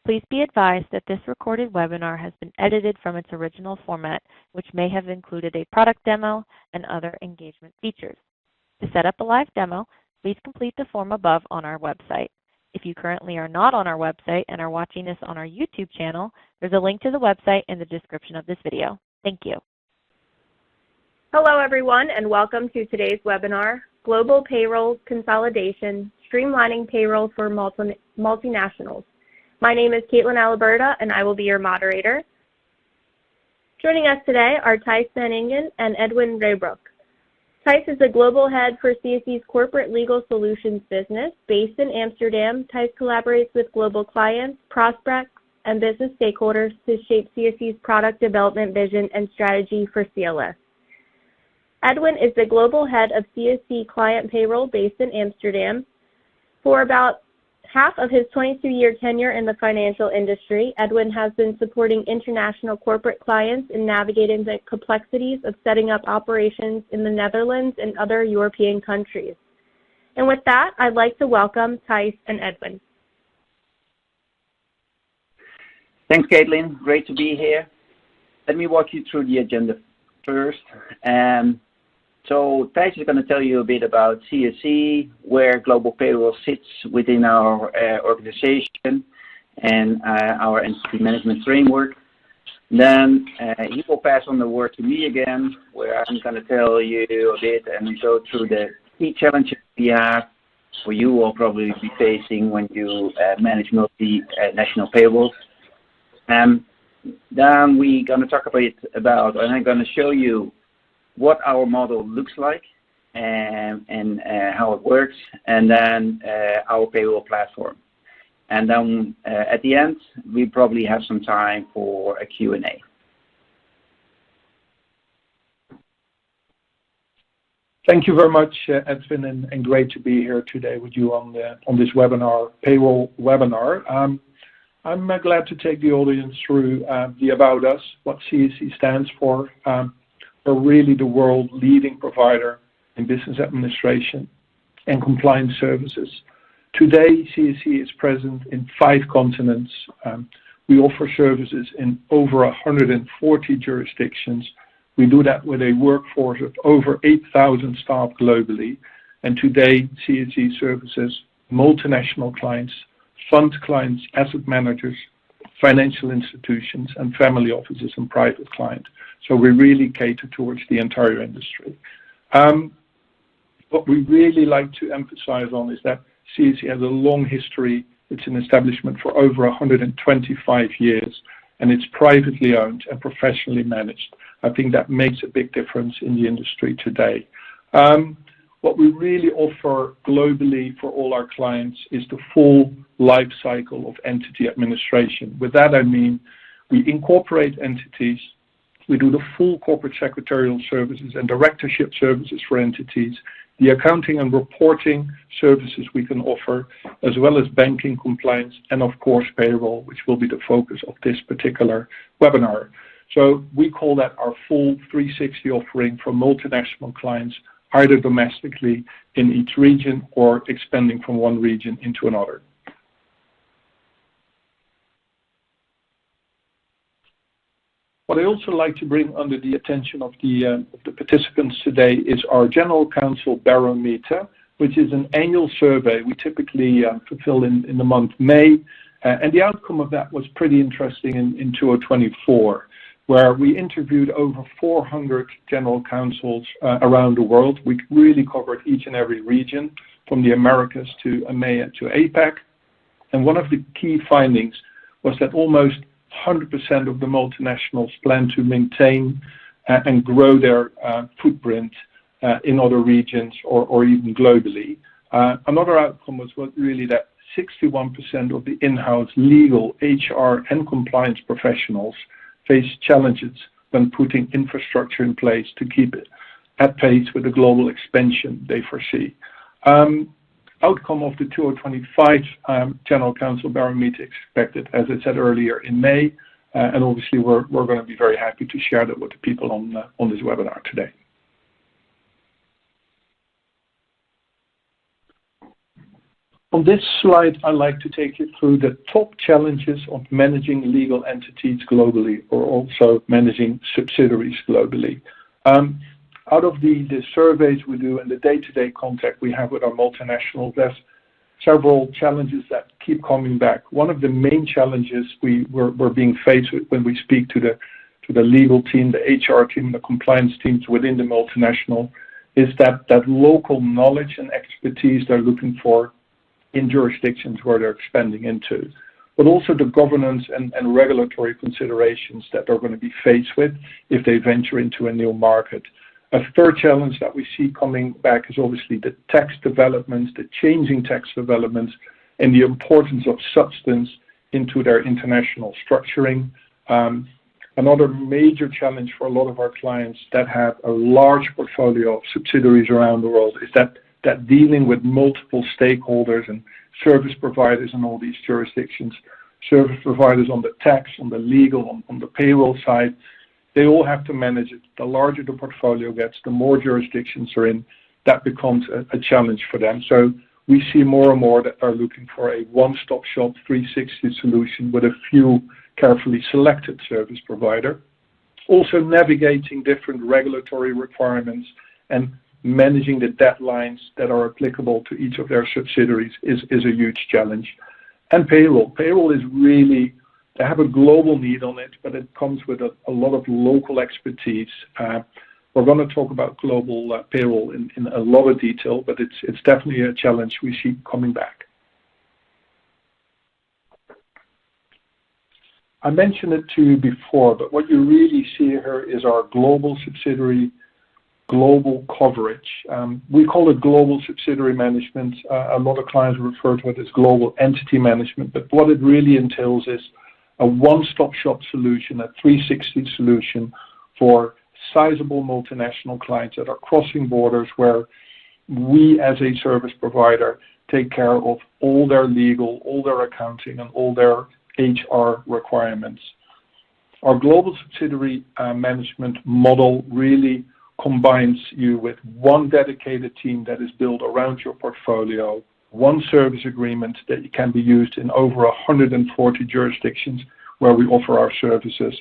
Please be advised that this recorded webinar has been edited from its original format, which may have included a product demo and other engagement features. To set up a live demo, please complete the form above on our website. If you currently are not on our website and are watching this on our YouTube channel, there's a link to the website in the description of this video. Thank you. Hello, everyone, and welcome to today's webinar, Global Payroll Consolidation, Streamlining Payroll for Multinationals. My name is Caitlin Aliberta, and I will be your moderator. Joining us today are Thijs van Ingen and Edwin Reybroek. Thijs is the global head for CSE's corporate legal solutions business. Based in Amsterdam, Thijs collaborates with global clients, prospects, and business stakeholders to shape CSE's product development vision and strategy for CLS. Edwin is the global head of CSE Client Payroll based in Amsterdam. For about half of his 22-year tenure in the financial industry, Edwin has been supporting international corporate clients in navigating the complexities of setting up operations in the Netherlands and other European countries. And with that, I'd like to welcome Thijs and Edwin. Thanks, Caitlin. Great to be here. Let me walk you through the agenda first. So Thijs is going to tell you a bit about CSE, where global payroll sits within our organization and our entity management framework. Then he will pass on the word to me again, where I'm going to tell you a bit and go through the key challenges we have, or you will probably be facing when you manage multinational payrolls. Then we're going to talk a bit about, and I'm going to show you what our model looks like and how it works, and then our payroll platform. And then at the end, we probably have some time for a Q&A. Thank you very much, Edwin, and great to be here today with you on this webinar, payroll webinar. I'm glad to take the audience through the About Us, what CSE stands for. We're really the world leading provider in business administration and compliance services. Today, CSE is present in 5 continents. We offer services in over 140 jurisdictions. We do that with a workforce of over 8,000 staff globally. And today, CSE services multinational clients, fund clients, asset managers, financial institutions, and family offices and private clients. So we really cater towards the entire industry. What we really like to emphasize on is that CSE has a long history. It's an establishment for over 125 years, and it's privately owned and professionally managed. I think that makes a big difference in the industry today. What we really offer globally for all our clients is the full life cycle of entity administration. With that, I mean we incorporate entities. We do the full corporate secretarial services and directorship services for entities, the accounting and reporting services we can offer, as well as banking compliance, and of course payroll, which will be the focus of this particular webinar. So we call that our full 360 offering for multinational clients, either domestically in each region or expanding from one region into another. What I also like to bring under the attention of the participants today is our General Counsel Barometer, which is an annual survey we typically fulfill in the month May. And the outcome of that was pretty interesting in 2024, where we interviewed over 400 general counsels around the world. We really covered each and every region, from the Americas to EMEA to APAC. And one of the key findings was that almost 100% of the multinationals plan to maintain and grow their footprint in other regions or even globally. Another outcome was really that 61% of the in-house legal, HR, and compliance professionals face challenges when putting infrastructure in place to keep it at pace with the global expansion they foresee. Outcome of the 2025 General Counsel Barometer expected, as I said earlier, in May, and obviously we're going to be very happy to share that with the people on this webinar today. On this slide, I'd like to take you through the top challenges of managing legal entities globally, or also managing subsidiaries globally. Out of the surveys we do and the day-to-day contact we have with our multinationals, there's several challenges that keep coming back. One of the main challenges we're being faced with when we speak to the legal team, the HR team, the compliance teams within the multinational, is that local knowledge and expertise they're looking for in jurisdictions where they're expanding into, but also the governance and regulatory considerations that they're going to be faced with if they venture into a new market. A third challenge that we see coming back is obviously the tax developments, the changing tax developments, and the importance of substance into their international structuring. Another major challenge for a lot of our clients that have a large portfolio of subsidiaries around the world is that dealing with multiple stakeholders and service providers in all these jurisdictions, service providers on the tax, on the legal, on the payroll side, they all have to manage it. The larger the portfolio gets, the more jurisdictions are in, that becomes a challenge for them. So we see more and more that are looking for a one-stop shop 360 solution with a few carefully selected service provider. Also navigating different regulatory requirements and managing the deadlines that are applicable to each of their subsidiaries is a huge challenge. And payroll. Payroll is really, they have a global need on it, but it comes with a lot of local expertise. We're going to talk about global payroll in a lot of detail, but it's definitely a challenge we see coming back. I mentioned it to you before, but what you really see here is our global subsidiary global coverage. We call it global subsidiary management. A lot of clients refer to it as global entity management, but what it really entails is a one-stop shop solution, a 360 solution for sizable multinational clients that are crossing borders, where we as a service provider take care of all their legal, all their accounting, and all their HR requirements. Our global subsidiary management model really combines you with one dedicated team that is built around your portfolio, one service agreement that can be used in over 140 jurisdictions where we offer our services,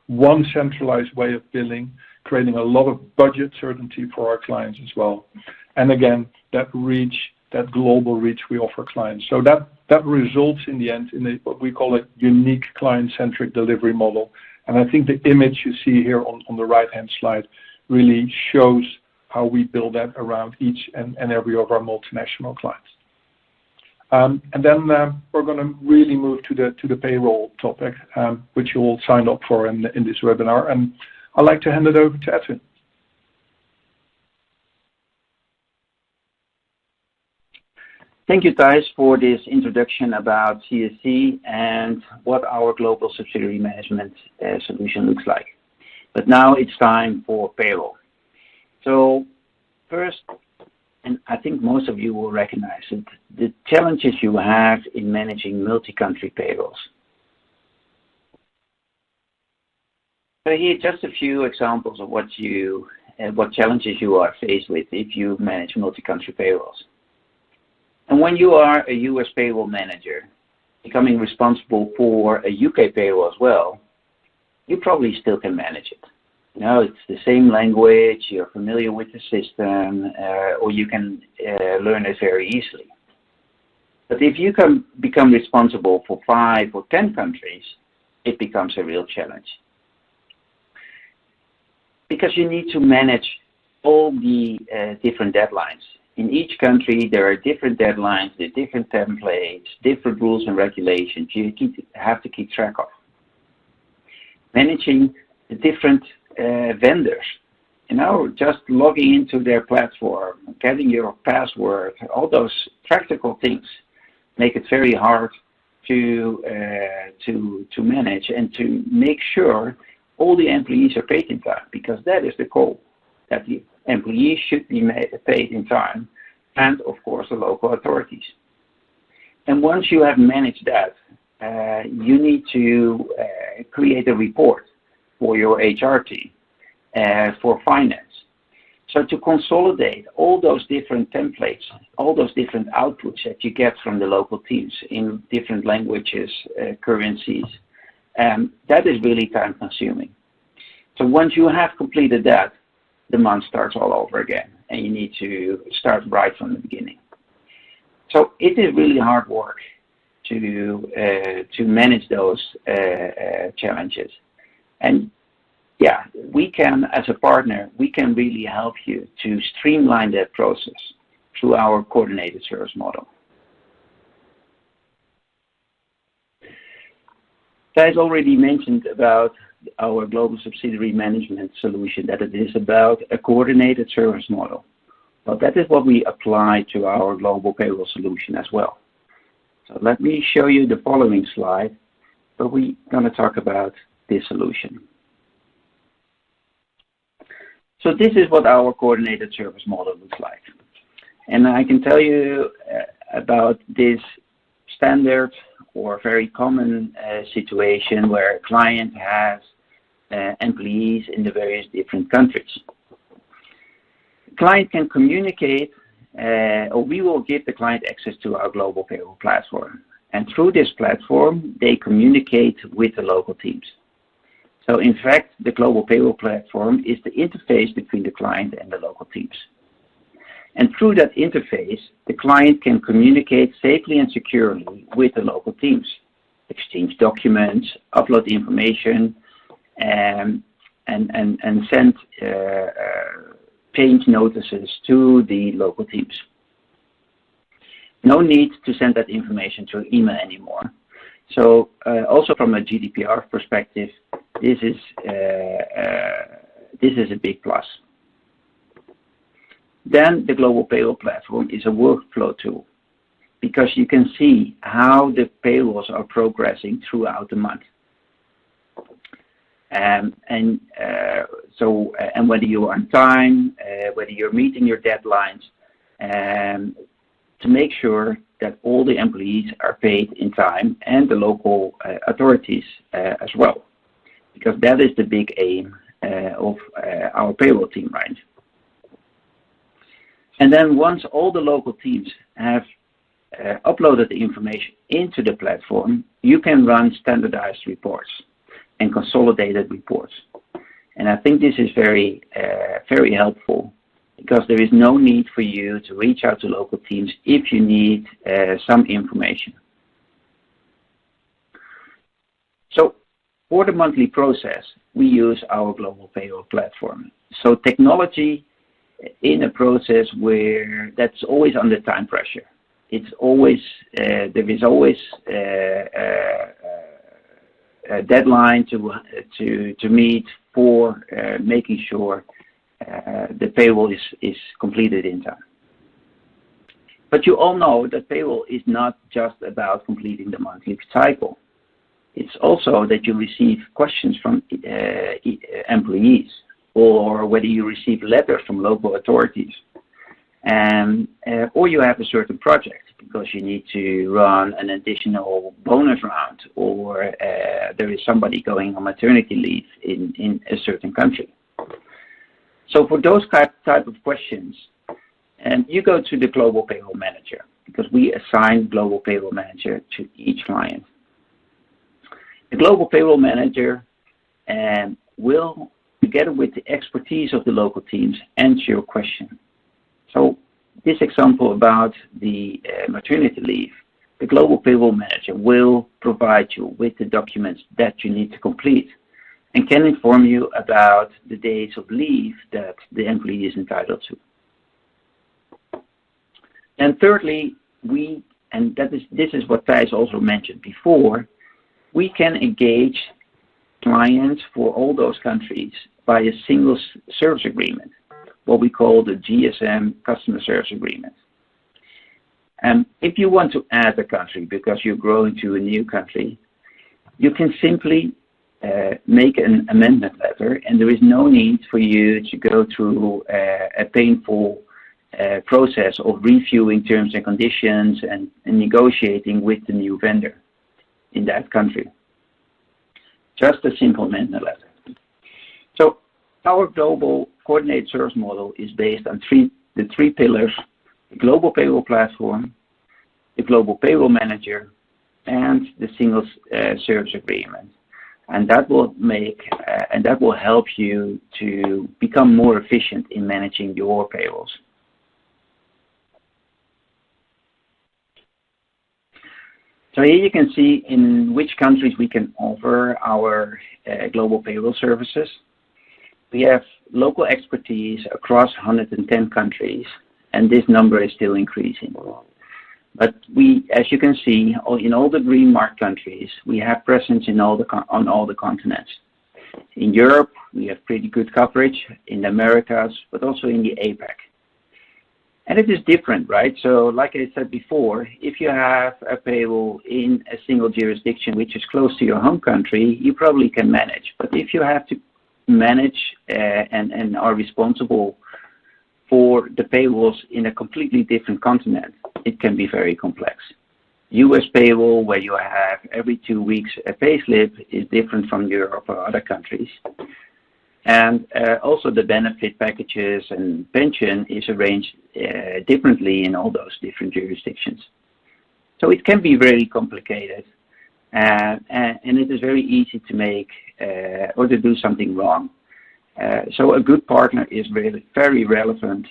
one centralized way of billing, creating a lot of budget certainty for our clients as well. And again, that reach, that global reach we offer clients. So that results in the end in what we call a unique client-centric delivery model. And I think the image you see here on the right-hand slide really shows how we build that around each and every of our multinational clients. And then we're going to really move to the payroll topic, which you all signed up for in this webinar. And I'd like to hand it over to Edwin. Thank you, Thijs, for this introduction about CSC and what our global subsidiary management solution looks like. But now it's time for payroll. So first, and I think most of you will recognize it, the challenges you have in managing multi-country payrolls. So here just a few examples of what challenges you are faced with if you manage multi-country payrolls. And when you are a US payroll manager, becoming responsible for a UK payroll as well, you probably still can manage it. You know, it's the same language, you're familiar with the system, or you can learn it very easily. But if you can become responsible for 5 or 10 countries, it becomes a real challenge. Because you need to manage all the different deadlines. In each country, there are different deadlines, there are different templates, different rules and regulations you have to keep track of. Managing the different vendors, you know, just logging into their platform, getting your password, all those practical things make it very hard to manage and to make sure all the employees are paid in time, because that is the goal, that the employees should be paid in time, and of course the local authorities. And once you have managed that, you need to create a report for your HR team, for finance. So to consolidate all those different templates, all those different outputs that you get from the local teams in different languages, currencies, that is really time consuming. So once you have completed that, the month starts all over again, and you need to start right from the beginning. So it is really hard work to manage those challenges. And yeah, we can, as a partner, we can really help you to streamline that process through our coordinated service model. Thijs already mentioned about our global subsidiary management solution, that it is about a coordinated service model. Well, that is what we apply to our global payroll solution as well. So let me show you the following slide, where we're going to talk about this solution. So this is what our coordinated service model looks like. And I can tell you about this standard or very common situation where a client has employees in the various different countries. The client can communicate, or we will give the client access to our global payroll platform. And through this platform, they communicate with the local teams. So in fact, the global payroll platform is the interface between the client and the local teams. And through that interface, the client can communicate safely and securely with the local teams, exchange documents, upload information, and send change notices to the local teams. No need to send that information through email anymore. So also from a GDPR perspective, this is a big plus. Then the global payroll platform is a workflow tool, because you can see how the payrolls are progressing throughout the month. And whether you're on time, whether you're meeting your deadlines, to make sure that all the employees are paid in time, and the local authorities as well, because that is the big aim of our payroll team, right? And then once all the local teams have uploaded the information into the platform, you can run standardized reports and consolidated reports. And I think this is very helpful, because there is no need for you to reach out to local teams if you need some information. So for the monthly process, we use our global payroll platform. So technology in a process where that's always under time pressure. It's always, there is always a deadline to meet for making sure the payroll is completed in time. But you all know that payroll is not just about completing the monthly cycle. It's also that you receive questions from employees, or whether you receive letters from local authorities, or you have a certain project because you need to run an additional bonus round, or there is somebody going on maternity leave in a certain country. So for those type of questions, you go to the global payroll manager, because we assign global payroll manager to each client. The global payroll manager will, together with the expertise of the local teams, answer your question. So this example about the maternity leave, the global payroll manager will provide you with the documents that you need to complete, and can inform you about the days of leave that the employee is entitled to. And thirdly, this is what Thijs also mentioned before, we can engage clients for all those countries by a single service agreement, what we call the GSM customer service agreement. And if you want to add a country because you're growing to a new country, you can simply make an amendment letter, and there is no need for you to go through a painful process of reviewing terms and conditions and negotiating with the new vendor in that country. Just a simple amendment letter. So our global coordinated service model is based on the three pillars: the global payroll platform, the global payroll manager, and the single service agreement. And that will help you to become more efficient in managing your payrolls. So here you can see in which countries we can offer our global payroll services. We have local expertise across 110 countries, and this number is still increasing. But as you can see, in all the green marked countries, we have presence on all the continents. In Europe, we have pretty good coverage, in the Americas, but also in the APAC. And it is different, right? So like I said before, if you have a payroll in a single jurisdiction which is close to your home country, you probably can manage. But if you have to manage and are responsible for the payrolls in a completely different continent, it can be very complex. US payroll, where you have every 2 weeks a payslip, is different from Europe or other countries. And also the benefit packages and pension is arranged differently in all those different jurisdictions. So it can be very complicated, and it is very easy to make or to do something wrong. So a good partner is really very relevant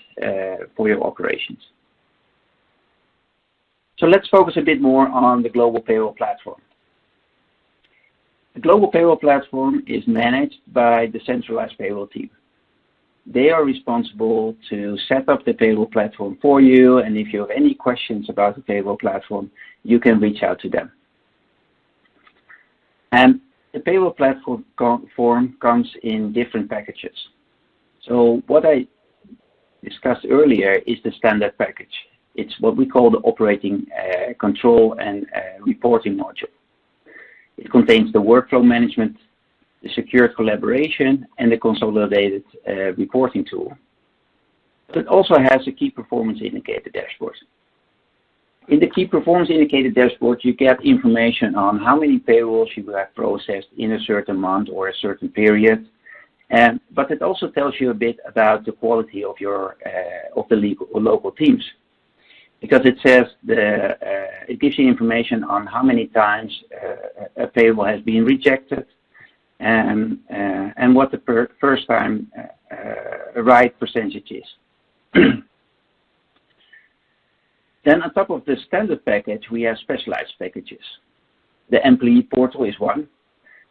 for your operations. So let's focus a bit more on the global payroll platform. The global payroll platform is managed by the centralized payroll team. They are responsible to set up the payroll platform for you, and if you have any questions about the payroll platform, you can reach out to them. And the payroll platform comes in different packages. So what I discussed earlier is the standard package. It's what we call the operating control and reporting module. It contains the workflow management, the secured collaboration, and the consolidated reporting tool. It also has a key performance indicator dashboard. In the key performance indicator dashboard, you get information on how many payrolls you have processed in a certain month or a certain period. But it also tells you a bit about the quality of your of the local teams, because it says it gives you information on how many times a payroll has been rejected, and what the first time right percentage is. Then on top of the standard package, we have specialized packages. The employee portal is one,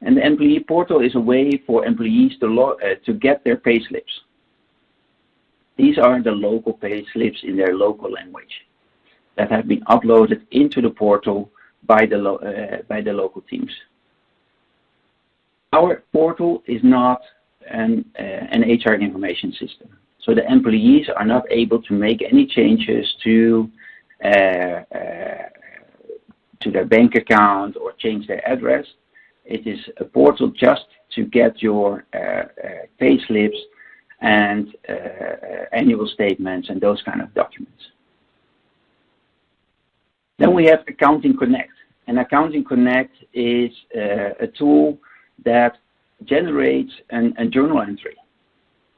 and the employee portal is a way for employees to get their pay slips. These are the local pay slips in their local language that have been uploaded into the portal by the local teams. Our portal is not an HR information system, so the employees are not able to make any changes to their bank account or change their address. It is a portal just to get your pay slips and annual statements and those kind of documents. Then we have Accounting Connect. And Accounting Connect is a tool that generates a journal entry.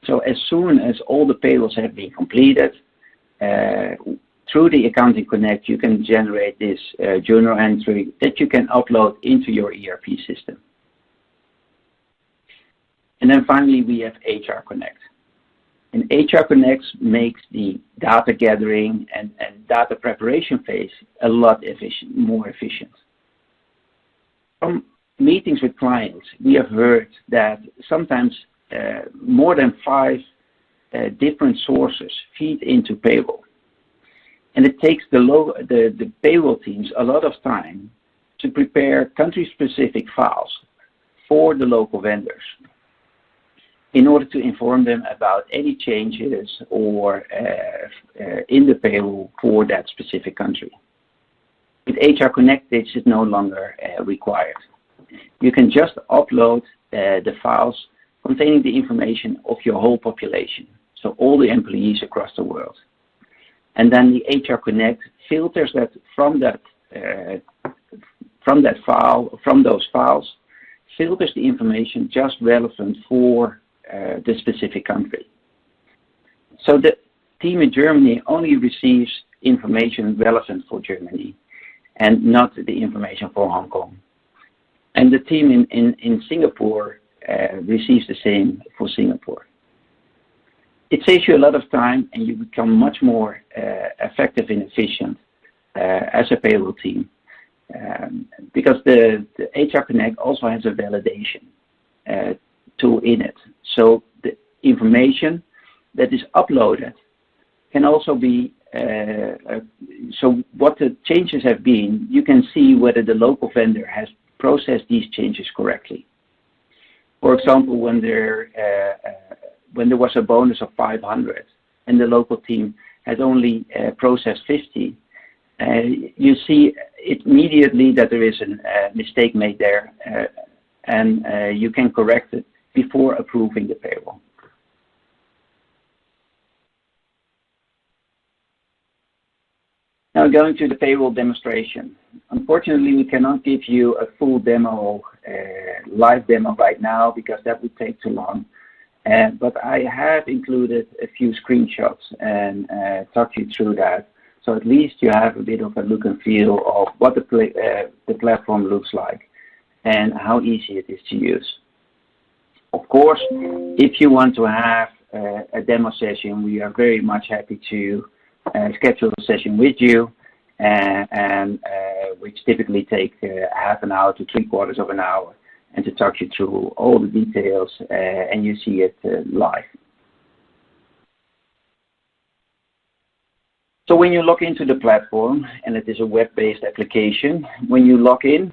So as soon as all the payrolls have been completed, through the Accounting Connect, you can generate this journal entry that you can upload into your ERP system. And then finally, we have HR Connect. And HR Connect makes the data gathering and data preparation phase a lot more efficient. From meetings with clients, we have heard that sometimes more than 5 different sources feed into payroll. And it takes the payroll teams a lot of time to prepare country-specific files for the local vendors in order to inform them about any changes or in the payroll for that specific country. With HR Connect, this is no longer required. You can just upload the files containing the information of your whole population, so all the employees across the world. And then the HR Connect filters that from those files, filters the information just relevant for the specific country. So the team in Germany only receives information relevant for Germany and not the information for Hong Kong. And the team in Singapore receives the same for Singapore. It saves you a lot of time and you become much more effective and efficient as a payroll team because the HR Connect also has a validation tool in it. So the information that is uploaded can also be, so what the changes have been, you can see whether the local vendor has processed these changes correctly. For example, when there was a bonus of 500 and the local team has only processed 50, you see immediately that there is a mistake made there and you can correct it before approving the payroll. Now going to the payroll demonstration. Unfortunately, we cannot give you a full demo, live demo right now because that would take too long. But I have included a few screenshots and talk you through that. So at least you have a bit of a look and feel of what the platform looks like and how easy it is to use. Of course, if you want to have a demo session, we are very much happy to schedule a session with you, and which typically take half an hour to 3/4 of an hour, and to talk you through all the details, and you see it live. So when you log into the platform, and it is a web-based application, when you log in,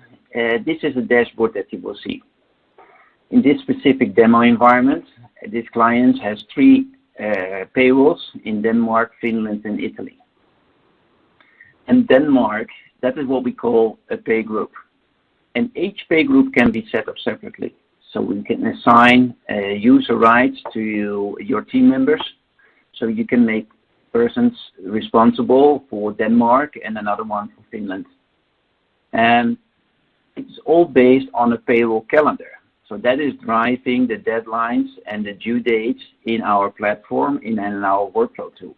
this is a dashboard that you will see. In this specific demo environment, this client has 3 payrolls in Denmark, Finland, and Italy. And Denmark, that is what we call a pay group. And each pay group can be set up separately. So we can assign user rights to your team members. So you can make persons responsible for Denmark and another one for Finland. And it's all based on a payroll calendar. So that is driving the deadlines and the due dates in our platform and in our workflow tool.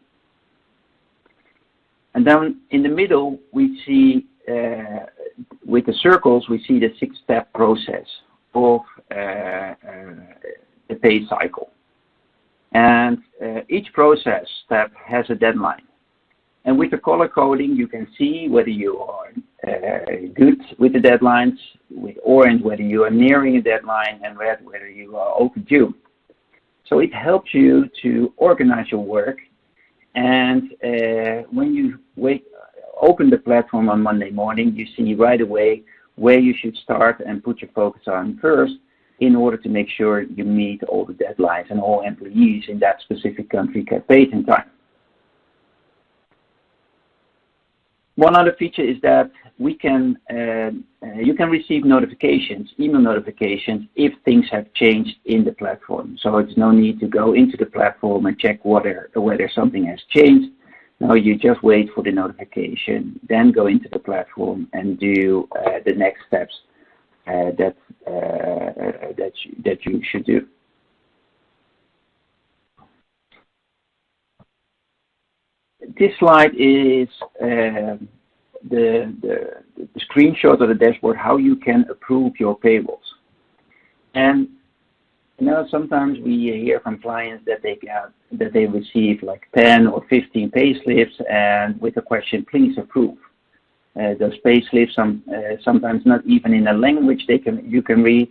And then in the middle, we see, with the circles, we see the 6-step process of the pay cycle. And each process step has a deadline. And with the color coding, you can see whether you are good with the deadlines, with orange whether you are nearing a deadline, and red whether you are overdue. So it helps you to organize your work. And when you open the platform on Monday morning, you see right away where you should start and put your focus on first in order to make sure you meet all the deadlines and all employees in that specific country get paid in time. One other feature is that we can, you can receive notifications, email notifications, if things have changed in the platform. So it's no need to go into the platform and check whether something has changed. No, you just wait for the notification, then go into the platform and do the next steps that you should do. This slide is the screenshot of the dashboard, how you can approve your payrolls. And you know, sometimes we hear from clients that they receive like 10 or 15 pay slips, and with the question, please approve. Those pay slips, sometimes not even in a language you can read.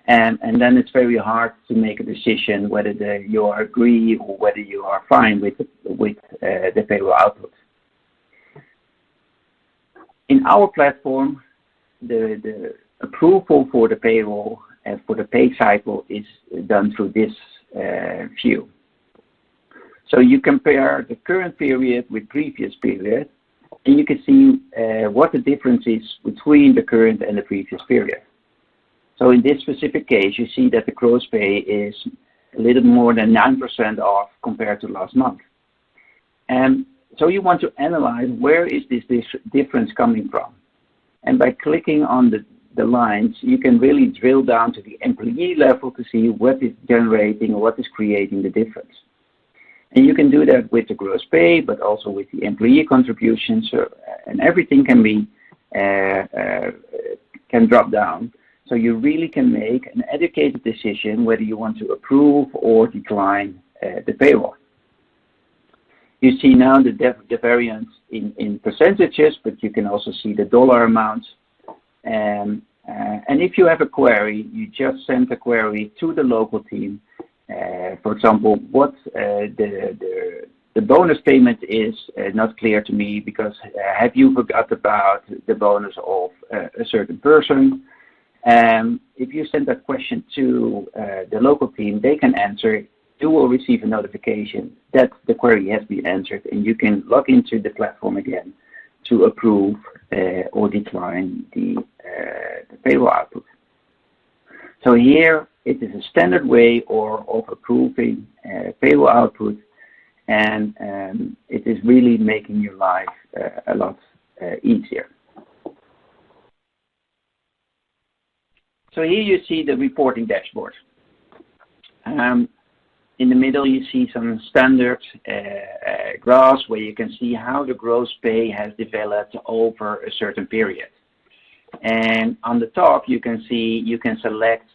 And then it's very hard to make a decision whether you agree or whether you are fine with the payroll output. In our platform, the approval for the payroll and for the pay cycle is done through this view. So you compare the current period with previous period, and you can see what the difference is between the current and the previous period. So in this specific case, you see that the gross pay is a little more than 9% off compared to last month. And so you want to analyze where is this difference coming from. And by clicking on the lines, you can really drill down to the employee level to see what is generating or what is creating the difference. And you can do that with the gross pay, but also with the employee contributions, and everything can be can drop down. So you really can make an educated decision whether you want to approve or decline the payroll. You see now the variance in percentages, but you can also see the dollar amounts. And if you have a query, you just send a query to the local team. For example, what the bonus payment is not clear to me because have you forgot about the bonus of a certain person? If you send that question to the local team, they can answer. You will receive a notification that the query has been answered, and you can log into the platform again to approve or decline the payroll output. So here it is a standard way of approving payroll output, and it is really making your life a lot easier. So here you see the reporting dashboard. In the middle you see some standard graphs where you can see how the gross pay has developed over a certain period. And on the top you can select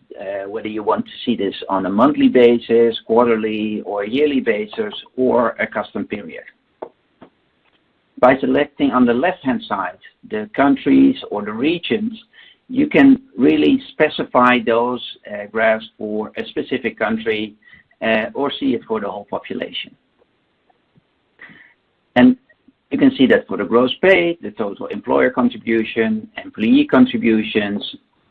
whether you want to see this on a monthly basis, quarterly or yearly basis, or a custom period. By selecting on the left hand side the countries or the regions, you can really specify those graphs for a specific country or see it for the whole population. And you can see that for the gross pay, the total employer contribution, employee contributions,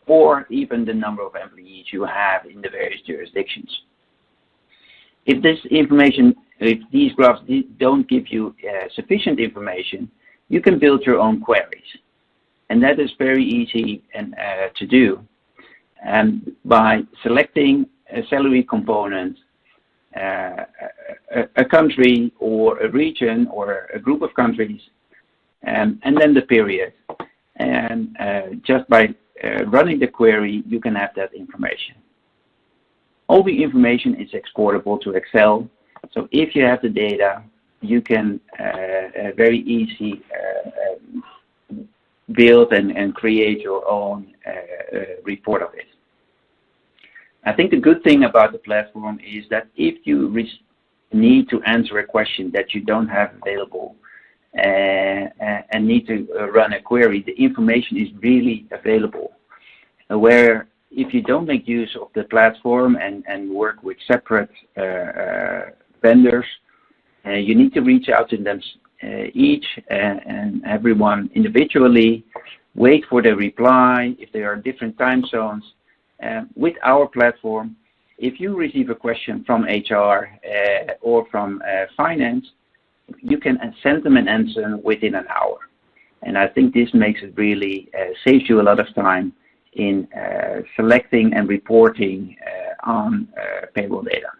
or even the number of employees you have in the various jurisdictions. If these graphs don't give you sufficient information, you can build your own queries. And that is very easy to do. And by selecting a salary component, a country or a region or a group of countries, and then the period. And just by running the query, you can have that information. All the information is exportable to Excel. So if you have the data, you can very easy build and create your own report of it. I think the good thing about the platform is that if you need to answer a question that you don't have available and need to run a query, the information is really available. Where if you don't make use of the platform and work with separate vendors, you need to reach out to them each and everyone individually, wait for the reply if there are different time zones. With our platform, if you receive a question from HR or from finance, you can send them an answer within an hour. And I think this makes it really, saves you a lot of time in selecting and reporting on payroll data.